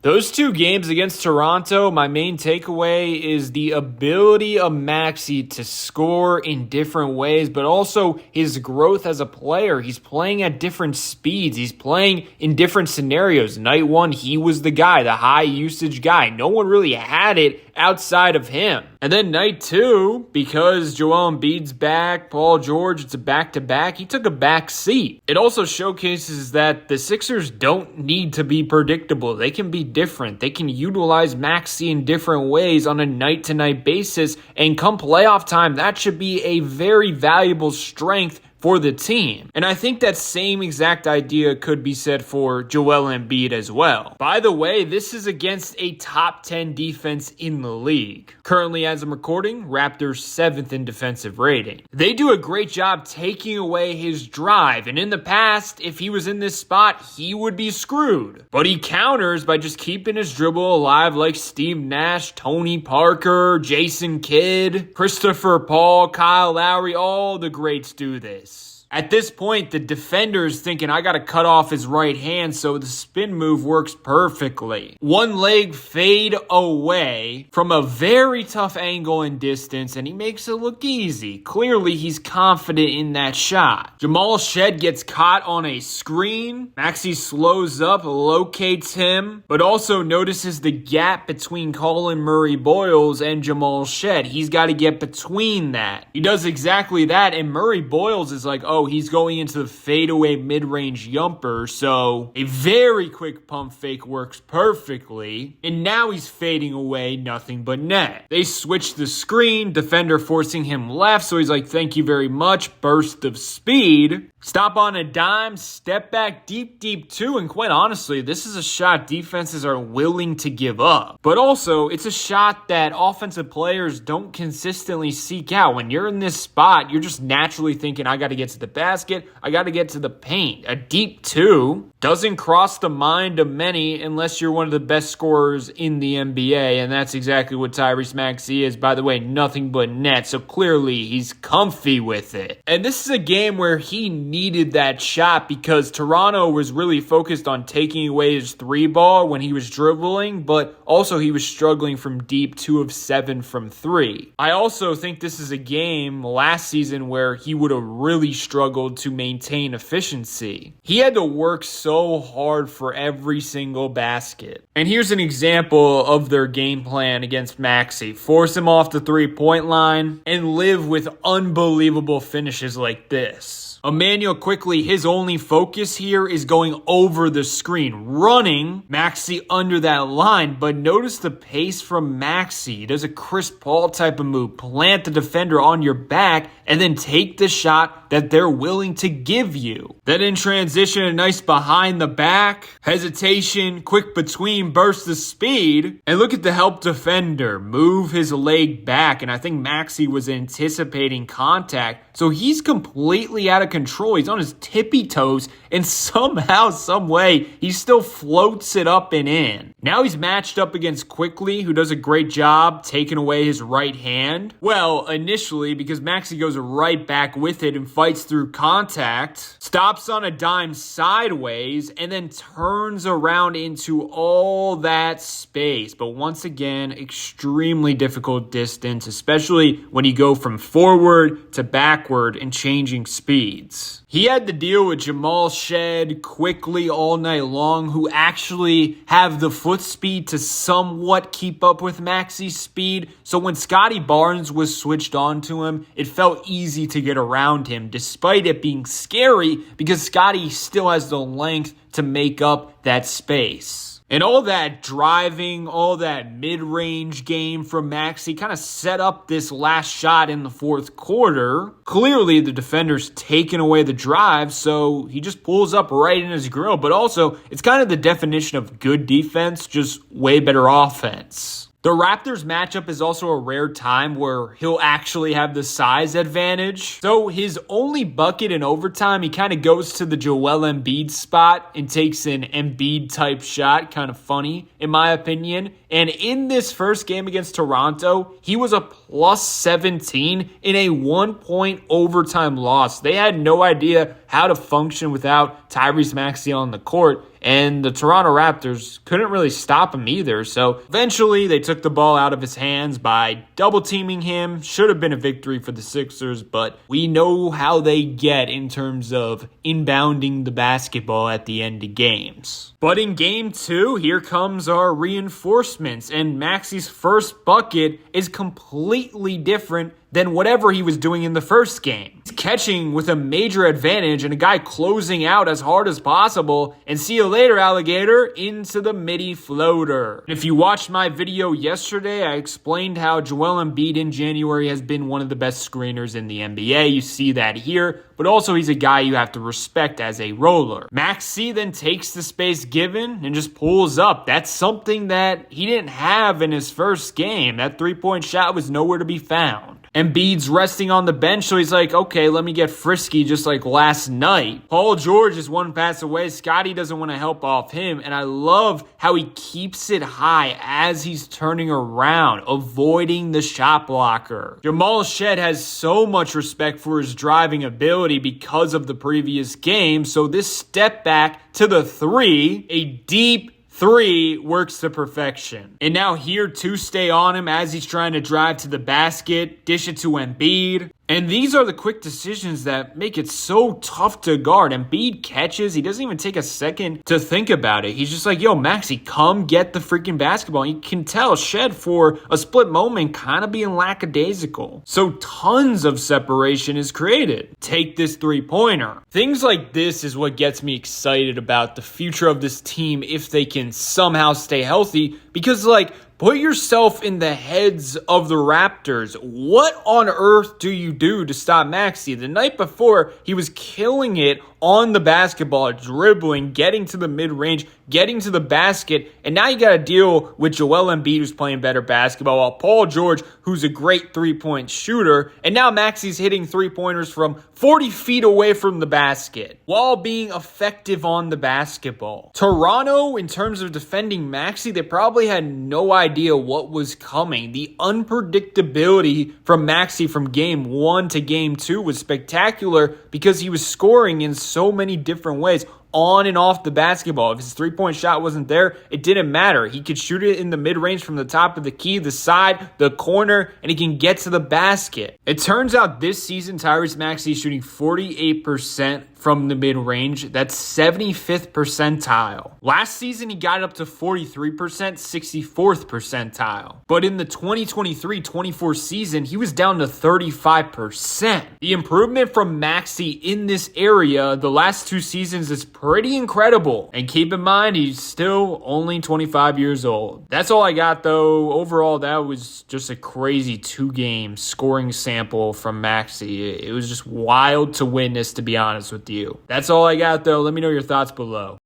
Those two games against Toronto, my main takeaway is the ability of Maxey to score in different ways, but also his growth as a player. He's playing at different speeds. He's playing in different scenarios. Night one, he was the guy, the high usage guy. No one really had it outside of him. And then night two, because Joel Embiid's back, Paul George, it's a back-to-back, he took a back seat. It also showcases that the Sixers don't need to be predictable. They can be different. They can utilize Maxey in different ways on a night-to-night basis, and come playoff time, that should be a very valuable strength for the team. And I think that same exact idea could be said for Joel Embiid as well. By the way, this is against a top 10 defense in the league. Currently, as I'm recording, Raptors 7th in defensive rating. They do a great job taking away his drive, and in the past, if he was in this spot, he would be screwed. But he counters by just keeping his dribble alive like Steve Nash, Tony Parker, Jason Kidd, Christopher Paul, Kyle Lowry, all the greats do this. At this point, the defender is thinking, I got to cut off his right hand, so the spin move works perfectly. One leg fade away from a very tough angle and distance, and he makes it look easy. Clearly, he's confident in that shot. Jamal Shed gets caught on a screen. Maxey slows up, locates him, but also notices the gap between Colin Murray-Boyles and Jamal Shed. He's got to get between that. He does exactly that, and Murray-Boyles is like, oh, he's going into the fadeaway mid-range jumper, so a very quick pump fake works perfectly, and now he's fading away, nothing but net. They switch the screen, defender forcing him left, so he's like, thank you very much, burst of speed. Stop on a dime, step back deep two, and quite honestly, this is a shot defenses are willing to give up. But also, it's a shot that offensive players don't consistently seek out. When you're in this spot, you're just naturally thinking, I got to get to the basket, I got to get to the paint. A deep two doesn't cross the mind of many unless you're one of the best scorers in the NBA, and that's exactly what Tyrese Maxey is. By the way, nothing but net, so clearly he's comfy with it. And this is a game where he needed that shot because Toronto was really focused on taking away his three ball when he was dribbling, but also he was struggling from deep, 2 of 7 from 3. I also think this is a game last season where he would have really struggled to maintain efficiency. He had to work so hard for every single basket. And here's an example of their game plan against Maxey. Force him off the three-point line and live with unbelievable finishes like this. Emmanuel quickly, his only focus here is going over the screen, running Maxey under that line, but notice the pace from Maxey. He does a Chris Paul type of move, plant the defender on your back, and then take the shot that they're willing to give you. Then in transition, a nice behind the back, hesitation, quick between, burst of speed, and look at the help defender, move his leg back, and I think Maxey was anticipating contact, so he's completely out of control. He's on his tippy toes, and somehow, some way, he still floats it up and in. Now he's matched up against Quickly, who does a great job taking away his right hand. Well, initially, because Maxey goes right back with it and fights through contact, stops on a dime sideways, and then turns around into all that space. But once again, extremely difficult distance, especially when you go from forward to backward and changing speeds. He had to deal with Jamal Shed Quickly all night long, who actually have the foot speed to somewhat keep up with Maxey's speed. So when Scotty Barnes was switched on to him, it felt easy to get around him, despite it being scary because Scotty still has the length to make up that space. And all that driving, all that mid-range game from Maxey kind of set up this last shot in the fourth quarter. Clearly, the defender's taken away the drive, so he just pulls up right in his grill. But also, it's kind of the definition of good defense, just way better offense. The Raptors matchup is also a rare time where he'll actually have the size advantage. So his only bucket in overtime, he kind of goes to the Joel Embiid spot and takes an Embiid type shot. Kind of funny, in my opinion. And in this first game against Toronto, he was a plus 17 in a 1-point overtime loss. They had no idea how to function without Tyrese Maxey on the court. and the Toronto Raptors couldn't really stop him either. So eventually they took the ball out of his hands by double teaming him. Should have been a victory for the Sixers, but we know how they get in terms of inbounding the basketball at the end of games. But in game 2, here comes our reinforcements, and Maxey's first bucket is completely different than whatever he was doing in the first game. He's catching with a major advantage and a guy closing out as hard as possible, and see you later, alligator, into the midi floater. If you watched my video yesterday, I explained how Joel Embiid in January has been one of the best screeners in the NBA. You see that here, but also he's a guy you have to respect as a roller. Maxey then takes the space given and just pulls up. That's something that he didn't have in his first game. That three-point shot was nowhere to be found. Embiid's resting on the bench, so he's like, okay, let me get frisky just like last night. Paul George is one pass away. Scotty doesn't want to help off him, and I love how he keeps it high as he's turning around, avoiding the shot blocker. Jamal Shead has so much respect for his driving ability because of the previous game, so this step back to the three, a deep 3 works to perfection. And now here to stay on him as he's trying to drive to the basket, dish it to Embiid. And these are the quick decisions that make it so tough to guard. Embiid catches. He doesn't even take a second to think about it. He's just like, yo, Maxey, come get the freaking basketball. And you can tell Shed for a split moment kind of being lackadaisical. So tons of separation is created. Take this three-pointer. Things like this is what gets me excited about the future of this team if they can somehow stay healthy. Because, like, put yourself in the heads of the Raptors. What on earth do you do to stop Maxey? The night before, he was killing it on the basketball, dribbling, getting to the mid-range, getting to the basket, and now you got to deal with Joel Embiid, who's playing better basketball, while Paul George, who's a great three-point shooter, and now Maxey's hitting three-pointers from 40 feet away from the basket, while being effective on the basketball. Toronto, in terms of defending Maxey, they probably had no idea what was coming. The unpredictability from Maxey from game 1 to game 2 was spectacular because he was scoring in so many different ways on and off the basketball. If his three-point shot wasn't there, it didn't matter. He could shoot it in the mid-range from the top of the key, the side, the corner, and he can get to the basket. It turns out this season, Tyrese Maxey is shooting 48% from the mid-range. That's 75th percentile. Last season, he got it up to 43%, 64th percentile. But in the 2023-24 season, he was down to 35%. The improvement from Maxey in this area the last 2 seasons is pretty incredible. And keep in mind, he's still only 25 years old. That's all I got, though. Overall, that was just a crazy 2-game scoring sample from Maxey. It was just wild to witness, to be honest with you. That's all I got, though. Let me know your thoughts below.